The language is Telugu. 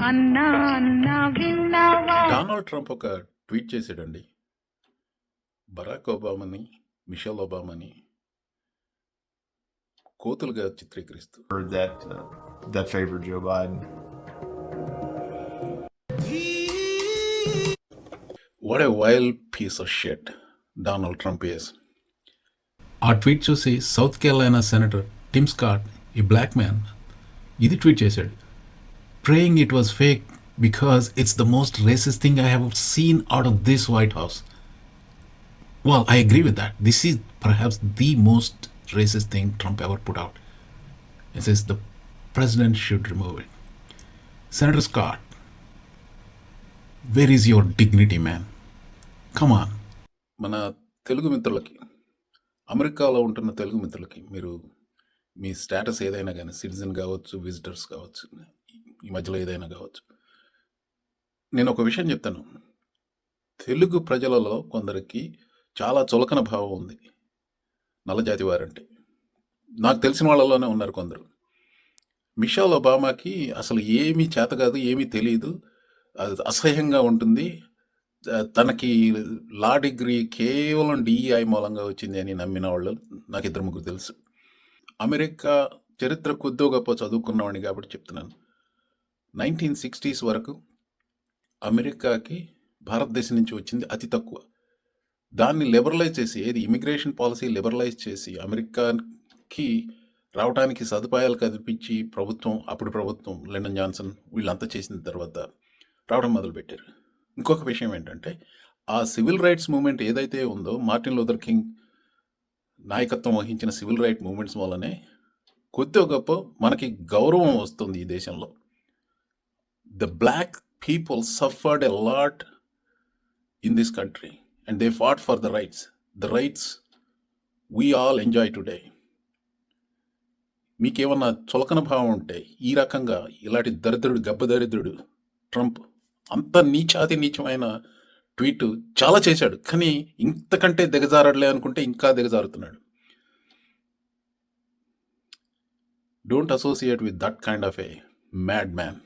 అన్నా అన్నా విన్నావా డొనాల్డ్ ట్రంప్ ఒక ట్వీట్ చేశాడండి. బరాక్ ఒబామాని, మిషెల్ ఒబామాని కోతులుగా చిత్రీకరిస్తూ. Heard that favored Joe Biden. What a wild piece of shit Donald Trump is. ఆ ట్వీట్ చూసి South Carolina senator Tim Scott, ఈ బ్లాక్ మ్యాన్, ఇది ట్వీట్ చేశాడు. Praying it was fake because it's the most racist thing I have seen out of this White House. Well, I agree with that. This is perhaps the most racist thing Trump ever put out. It says the president should remove it. Senator Scott, where is your dignity, man? Come on. మన తెలుగు మిత్రులకి, అమెరికాలో ఉంటున్న తెలుగు మిత్రులకి, మీరు మీ స్టేటస్ ఏదైనా కానీ, సిటిజన్ కావచ్చు, విజిటర్స్ కావచ్చు, ఈ మధ్యలో ఏదైనా కావచ్చు, నేను ఒక విషయం చెప్తాను. తెలుగు ప్రజలలో కొందరికి చాలా చులకన భావం ఉంది నల్లజాతి వారంటే. నాకు తెలిసిన వాళ్ళలోనే ఉన్నారు కొందరు. మిషెల్ ఒబామాకి అసలు ఏమీ చేత కాదు, ఏమీ తెలియదు, అసహ్యంగా ఉంటుంది, తనకి లా డిగ్రీ కేవలం డిఈఐ మూలంగా వచ్చింది అని నమ్మిన వాళ్ళు నాకు 2-3 తెలుసు. అమెరికా చరిత్ర కొద్దో గొప్ప చదువుకున్నవాడిని కాబట్టి చెప్తున్నాను. 1960s వరకు అమెరికాకి భారతదేశం నుంచి వచ్చింది అతి తక్కువ. దాన్ని లిబరలైజ్ చేసి, ఏది ఇమిగ్రేషన్ పాలసీ లిబరలైజ్ చేసి అమెరికాకి రావడానికి సదుపాయాలు కల్పించి అప్పుడు ప్రభుత్వం లిండన్ జాన్సన్ వీళ్ళంతా చేసిన తర్వాత రావడం మొదలుపెట్టారు. ఇంకొక విషయం ఏంటంటే, ఆ సివిల్ రైట్స్ మూవ్మెంట్ ఏదైతే ఉందో, మార్టిన్ లూథర్ కింగ్ నాయకత్వం వహించిన సివిల్ రైట్ మూవ్మెంట్స్ వల్లనే కొద్దిగా గొప్ప మనకి గౌరవం వస్తుంది ఈ దేశంలో. The black people suffered a lot in this country and they fought for the rights we all enjoy today. మీకేమన్నా చులకన భావం ఉంటే, ఈ రకంగా ఇలాంటి దరిద్రుడు, గబ్బదరిద్రుడు ట్రంప్ అంత నీచమైన ట్వీట్ చాలా చేశాడు, కానీ ఇంతకంటే దిగజారడలే అనుకుంటే ఇంకా దిగజారుతున్నాడు. Don't associate with that kind of a mad man.